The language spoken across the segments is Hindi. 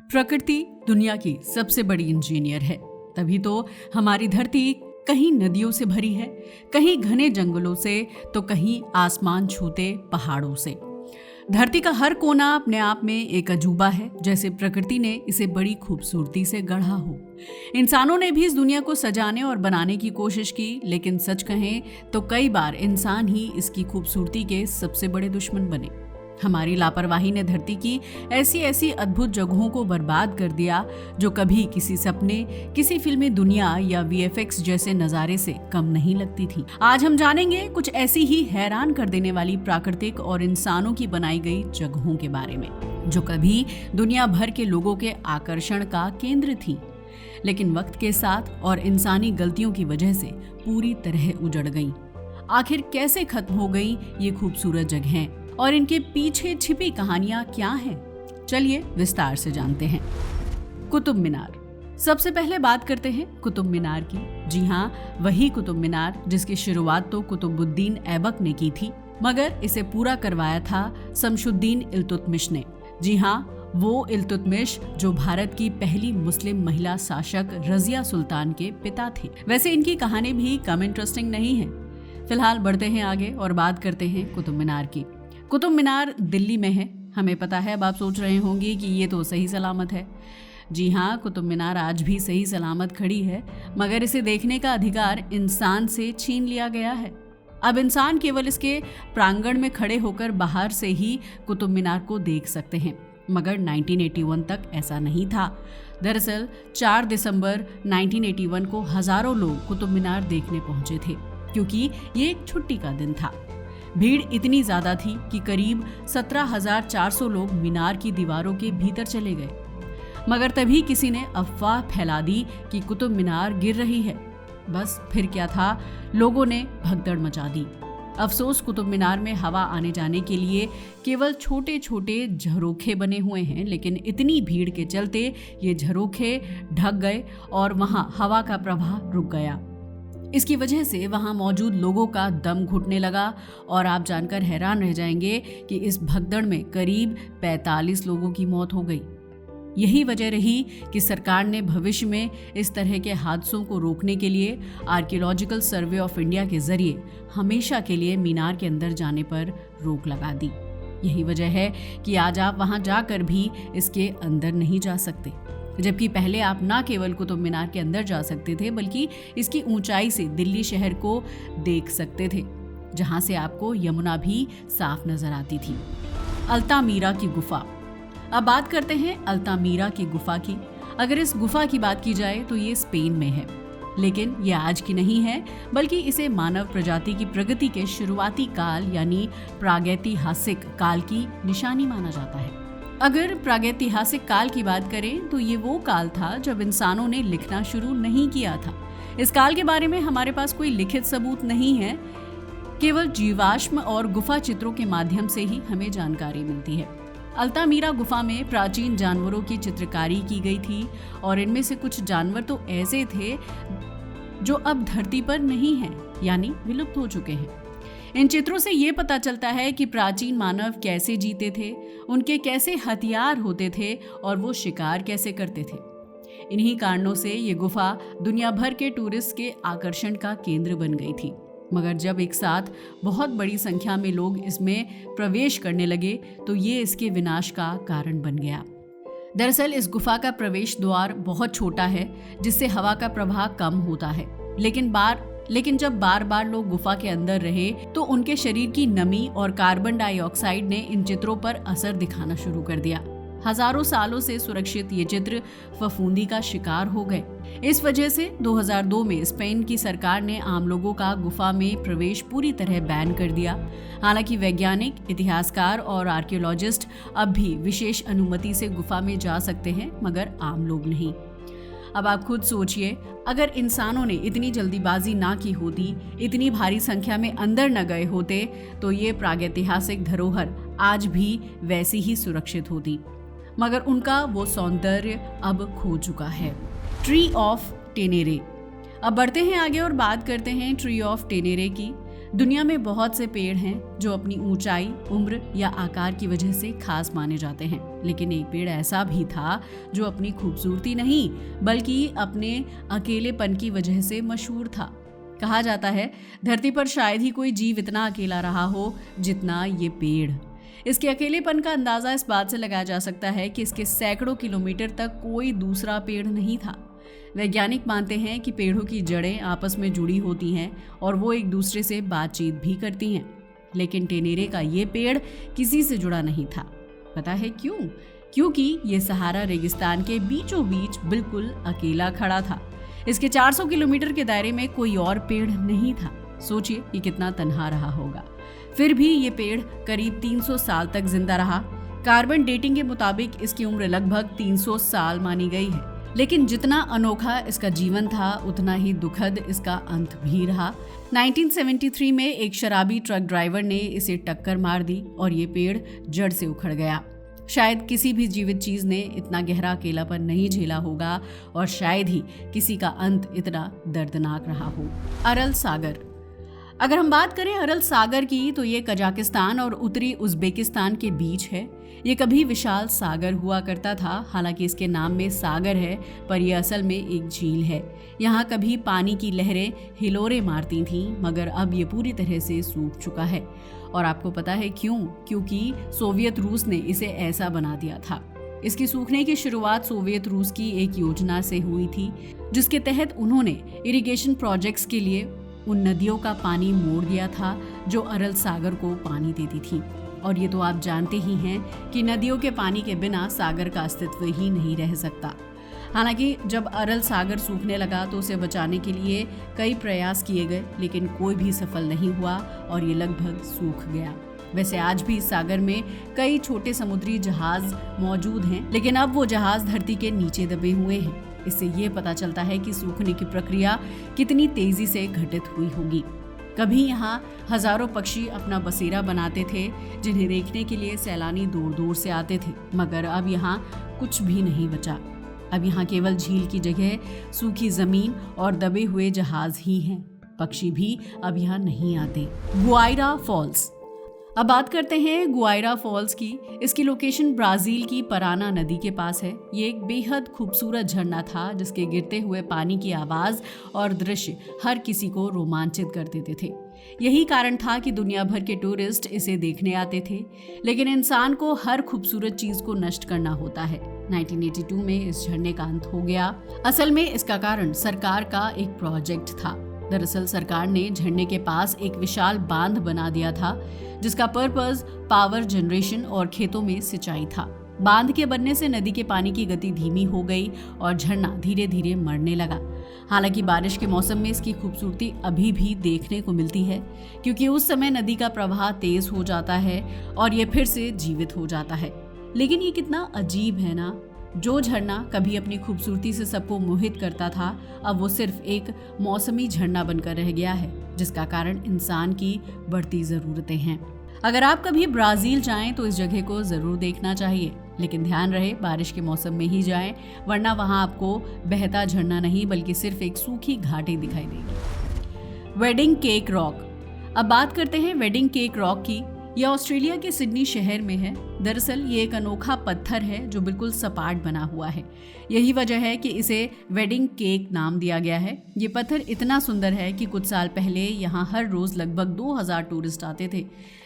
प्रकृति दुनिया की सबसे बड़ी इंजीनियर है, तभी तो हमारी धरती कहीं नदियों से भरी है, कहीं घने जंगलों से, तो कहीं आसमान छूते पहाड़ों से। धरती का हर कोना अपने आप में एक अजूबा है, जैसे प्रकृति ने इसे बड़ी खूबसूरती से गढ़ा हो। इंसानों ने भी इस दुनिया को सजाने और बनाने की कोशिश की, लेकिन सच कहें तो कई बार इंसान ही इसकी खूबसूरती के सबसे बड़े दुश्मन बने। हमारी लापरवाही ने धरती की ऐसी ऐसी अद्भुत जगहों को बर्बाद कर दिया, जो कभी किसी सपने, किसी फिल्मी दुनिया या वीएफएक्स जैसे नज़ारे से कम नहीं लगती थी। आज हम जानेंगे कुछ ऐसी ही हैरान कर देने वाली प्राकृतिक और इंसानों की बनाई गई जगहों के बारे में, जो कभी दुनिया भर के लोगों के आकर्षण का केंद्र थी, लेकिन वक्त के साथ और इंसानी गलतियों की वजह से पूरी तरह उजड़ गईं। आखिर कैसे खत्म हो गई ये खूबसूरत जगहें और इनके पीछे छिपी कहानियां क्या हैं? चलिए विस्तार से जानते हैं। कुतुब मीनार। सबसे पहले बात करते हैं कुतुब मीनार की। जी हाँ, वही कुतुब मीनार जिसकी शुरुआत तो कुतुबुद्दीन ऐबक ने की थी, मगर इसे पूरा करवाया था शमसुद्दीन इल्तुतमिश ने। जी हाँ, वो इल्तुतमिश जो भारत की पहली मुस्लिम महिला शासक रजिया सुल्तान के पिता थे। वैसे इनकी कहानी भी कम इंटरेस्टिंग नहीं है। फिलहाल बढ़ते हैं आगे और बात करते हैं कुतुब मीनार की। कुतुब मीनार दिल्ली में है, हमें पता है। अब आप सोच रहे होंगे कि ये तो सही सलामत है। जी हाँ, कुतुब मीनार आज भी सही सलामत खड़ी है, मगर इसे देखने का अधिकार इंसान से छीन लिया गया है। अब इंसान केवल इसके प्रांगण में खड़े होकर बाहर से ही कुतुब मीनार को देख सकते हैं, मगर 1981 तक ऐसा नहीं था। दरअसल 4 दिसंबर 1981 को हजारों लोग कुतुब मीनार देखने पहुंचे थे, क्योंकि ये एक छुट्टी का दिन था। भीड़ इतनी ज्यादा थी कि करीब 17,400 लोग मीनार की दीवारों के भीतर चले गए, मगर तभी किसी ने अफवाह फैला दी कि कुतुब मीनार गिर रही है। बस फिर क्या था, लोगों ने भगदड़ मचा दी। अफसोस, कुतुब मीनार में हवा आने जाने के लिए केवल छोटे छोटे झरोखे बने हुए हैं, लेकिन इतनी भीड़ के चलते ये झरोखे ढक गए और वहां हवा का प्रवाह रुक गया। इसकी वजह से वहां मौजूद लोगों का दम घुटने लगा और आप जानकर हैरान रह जाएंगे कि इस भगदड़ में करीब 45 लोगों की मौत हो गई। यही वजह रही कि सरकार ने भविष्य में इस तरह के हादसों को रोकने के लिए आर्कियोलॉजिकल सर्वे ऑफ इंडिया के जरिए हमेशा के लिए मीनार के अंदर जाने पर रोक लगा दी। यही वजह है कि आज आप वहां जाकर भी इसके अंदर नहीं जा सकते, जबकि पहले आप न केवल कुतुब मीनार के अंदर जा सकते थे, बल्कि इसकी ऊंचाई से दिल्ली शहर को देख सकते थे, जहां से आपको यमुना भी साफ नजर आती थी। अल्तामीरा की गुफा। अब बात करते हैं अल्तामीरा की गुफा की। अगर इस गुफा की बात की जाए तो ये स्पेन में है, लेकिन ये आज की नहीं है, बल्कि इसे मानव प्रजाति की प्रगति के शुरुआती काल यानी प्रागैतिहासिक काल की निशानी माना जाता है। अगर प्रागैतिहासिक काल की बात करें तो ये वो काल था जब इंसानों ने लिखना शुरू नहीं किया था। इस काल के बारे में हमारे पास कोई लिखित सबूत नहीं है, केवल जीवाश्म और गुफा चित्रों के माध्यम से ही हमें जानकारी मिलती है। अल्तामीरा गुफा में प्राचीन जानवरों की चित्रकारी की गई थी और इनमें से कुछ जानवर तो ऐसे थे जो अब धरती पर नहीं हैं, यानी विलुप्त हो चुके हैं। इन चित्रों से ये पता चलता है कि प्राचीन मानव कैसे जीते थे, उनके कैसे हथियार होते थे और वो शिकार कैसे करते थे। इन्हीं कारणों से ये गुफा दुनिया भर के टूरिस्ट के आकर्षण का केंद्र बन गई थी। मगर जब एक साथ बहुत बड़ी संख्या में लोग इसमें प्रवेश करने लगे तो ये इसके विनाश का कारण बन गया। दरअसल इस गुफा का प्रवेश द्वार बहुत छोटा है, जिससे हवा का प्रवाह कम होता है, लेकिन जब बार बार लोग गुफा के अंदर रहे तो उनके शरीर की नमी और कार्बन डाइऑक्साइड ने इन चित्रों पर असर दिखाना शुरू कर दिया। हजारों सालों से सुरक्षित ये चित्र फफूंदी का शिकार हो गए। इस वजह से 2002 में स्पेन की सरकार ने आम लोगों का गुफा में प्रवेश पूरी तरह बैन कर दिया। हालांकि वैज्ञानिक, इतिहासकार और आर्कियोलॉजिस्ट अब भी विशेष अनुमति से गुफा में जा सकते हैं, मगर आम लोग नहीं। अब आप खुद सोचिए, अगर इंसानों ने इतनी जल्दीबाजी ना की होती, इतनी भारी संख्या में अंदर न गए होते, तो ये प्रागैतिहासिक धरोहर आज भी वैसी ही सुरक्षित होती, मगर उनका वो सौंदर्य अब खो चुका है। Tree of Tenere. अब बढ़ते हैं आगे और बात करते हैं ट्री ऑफ टेनेरे की। दुनिया में बहुत से पेड़ हैं जो अपनी ऊंचाई, उम्र या आकार की वजह से खास माने जाते हैं, लेकिन एक पेड़ ऐसा भी था जो अपनी खूबसूरती नहीं बल्कि अपने अकेलेपन की वजह से मशहूर था। कहा जाता है धरती पर शायद ही कोई जीव इतना अकेला रहा हो जितना ये पेड़। इसके अकेलेपन का अंदाजा इस बात से लगाया जा सकता है कि इसके सैकड़ों किलोमीटर तक कोई दूसरा पेड़ नहीं था। वैज्ञानिक मानते हैं कि पेड़ों की जड़ें आपस में जुड़ी होती हैं और वो एक दूसरे से बातचीत भी करती हैं, लेकिन टेनेरे का ये पेड़ किसी से जुड़ा नहीं था। पता है क्यों? क्योंकि ये सहारा रेगिस्तान के बीचों बीच बिल्कुल अकेला खड़ा था। इसके 400 किलोमीटर के दायरे में कोई और पेड़ नहीं था। सोचिए ये कितना तन्हा रहा होगा। फिर भी ये पेड़ करीब 300 साल तक जिंदा रहा। कार्बन डेटिंग के मुताबिक इसकी उम्र लगभग 300 साल मानी गई है। लेकिन जितना अनोखा इसका जीवन था उतना ही दुखद इसका अंत भी रहा। 1973 में एक शराबी ट्रक ड्राइवर ने इसे टक्कर मार दी और ये पेड़ जड़ से उखड़ गया। शायद किसी भी जीवित चीज ने इतना गहरा अकेलापन नहीं झेला होगा और शायद ही किसी का अंत इतना दर्दनाक रहा हो। अरल सागर। अगर हम बात करें अरल सागर की तो ये कजाकिस्तान और उत्तरी उज़्बेकिस्तान के बीच है। ये कभी विशाल सागर हुआ करता था। हालांकि इसके नाम में सागर है पर यह असल में एक झील है। यहाँ कभी पानी की लहरें हिलोरे मारती थीं, मगर अब ये पूरी तरह से सूख चुका है। और आपको पता है क्यों? क्योंकि सोवियत रूस ने इसे ऐसा बना दिया था। इसकी सूखने की शुरुआत सोवियत रूस की एक योजना से हुई थी, जिसके तहत उन्होंने इरिगेशन प्रोजेक्ट्स के लिए उन नदियों का पानी मोड़ दिया था जो अरल सागर को पानी देती थी। और ये तो आप जानते ही हैं कि नदियों के पानी के बिना सागर का अस्तित्व ही नहीं रह सकता। हालांकि जब अरल सागर सूखने लगा तो उसे बचाने के लिए कई प्रयास किए गए, लेकिन कोई भी सफल नहीं हुआ और ये लगभग सूख गया। वैसे आज भी सागर में कई छोटे समुद्री जहाज मौजूद हैं, लेकिन अब वो जहाज धरती के नीचे दबे हुए हैं। इससे ये पता चलता है कि सूखने की प्रक्रिया कितनी तेजी से घटित हुई होगी। कभी यहाँ हजारों पक्षी अपना बसेरा बनाते थे, जिन्हें देखने के लिए सैलानी दूर दूर से आते थे, मगर अब यहाँ कुछ भी नहीं बचा। अब यहाँ केवल झील की जगह सूखी जमीन और दबे हुए जहाज ही हैं। पक्षी भी अब यहाँ नहीं आते। Guaira Falls. अब बात करते हैं गुआइरा फॉल्स की। इसकी लोकेशन ब्राजील की पराना नदी के पास है। ये एक बेहद खूबसूरत झरना था जिसके गिरते हुए पानी की आवाज और दृश्य हर किसी को रोमांचित कर देते थे। यही कारण था कि दुनिया भर के टूरिस्ट इसे देखने आते थे। लेकिन इंसान को हर खूबसूरत चीज को नष्ट करना होता है। 1982 में इस झरने का अंत हो गया। असल में इसका कारण सरकार का एक प्रोजेक्ट था। दरअसल सरकार ने झरने के पास एक विशाल बांध बना दिया था, जिसका पर्पस पावर जनरेशन और खेतों में सिंचाई था। बांध के बनने से नदी के पानी की गति धीमी हो गई और झरना धीरे धीरे मरने लगा। हालांकि बारिश के मौसम में इसकी खूबसूरती अभी भी देखने को मिलती है, क्योंकि उस समय नदी का प्रवाह तेज हो जाता है और ये फिर से जीवित हो जाता है। लेकिन ये कितना अजीब है ना, जो झरना कभी अपनी खूबसूरती से सबको मोहित करता था, अब वो सिर्फ एक मौसमी झरना बनकर रह गया है, जिसका कारण इंसान की बढ़ती जरूरतें हैं। अगर आप कभी ब्राजील जाएं तो इस जगह को जरूर देखना चाहिए, लेकिन ध्यान रहे बारिश के मौसम में ही जाएं, वरना वहां आपको बहता झरना नहीं बल्कि सिर्फ एक सूखी घाटी दिखाई देगी। Wedding cake rock. अब बात करते हैं वेडिंग केक रॉक की। यह ऑस्ट्रेलिया के सिडनी शहर में है। दरअसल ये एक अनोखा पत्थर है जो बिल्कुल सपाट बना हुआ है। यही वजह है कि इसे वेडिंग केक नाम दिया गया है। ये पत्थर इतना सुंदर है कि कुछ साल पहले यहाँ हर रोज लगभग 2000 टूरिस्ट आते थे,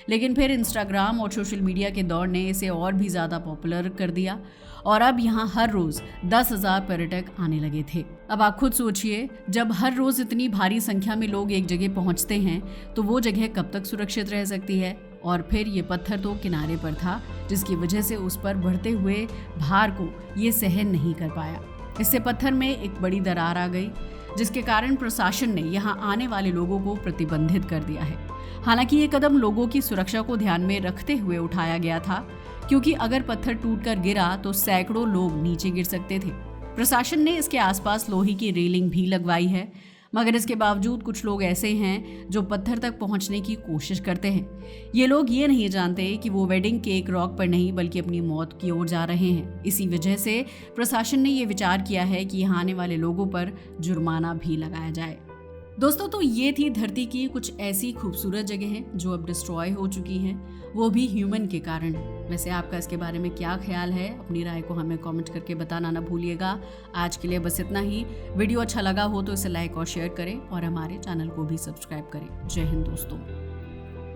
लेकिन फिर इंस्टाग्राम और सोशल मीडिया के दौर ने इसे और भी ज़्यादा पॉपुलर कर दिया और अब यहाँ हर रोज 10,000 पर्यटक आने लगे थे। अब आप खुद सोचिए, जब हर रोज इतनी भारी संख्या में लोग एक जगह पहुँचते हैं तो वो जगह कब तक सुरक्षित रह सकती है। और फिर ये पत्थर तो किनारे पर था, जिसकी वजह से उस पर बढ़ते हुए भार को ये सहन नहीं कर पाया। इससे पत्थर में एक बड़ी दरार आ गई, जिसके कारण प्रशासन ने यहाँ आने वाले लोगों को प्रतिबंधित कर दिया है। हालांकि ये कदम लोगों की सुरक्षा को ध्यान में रखते हुए उठाया गया था, क्योंकि अगर पत्थर टूटकर गिरा तो सैकड़ों लोग नीचे गिर सकते थे। प्रशासन ने इसके आसपास लोहे की रेलिंग भी लगवाई है, मगर इसके बावजूद कुछ लोग ऐसे हैं जो पत्थर तक पहुंचने की कोशिश करते हैं। ये लोग ये नहीं जानते कि वो वेडिंग केक रॉक पर नहीं बल्कि अपनी मौत की ओर जा रहे हैं। इसी वजह से प्रशासन ने ये विचार किया है कि यहाँ आने वाले लोगों पर जुर्माना भी लगाया जाए। दोस्तों, तो ये थी धरती की कुछ ऐसी खूबसूरत जगहें जो अब डिस्ट्रॉय हो चुकी हैं, वो भी ह्यूमन के कारण। वैसे आपका इसके बारे में क्या ख्याल है? अपनी राय को हमें कमेंट करके बताना ना भूलिएगा। आज के लिए बस इतना ही। वीडियो अच्छा लगा हो तो इसे लाइक और शेयर करें और हमारे चैनल को भी सब्सक्राइब करें। जय हिंद दोस्तों।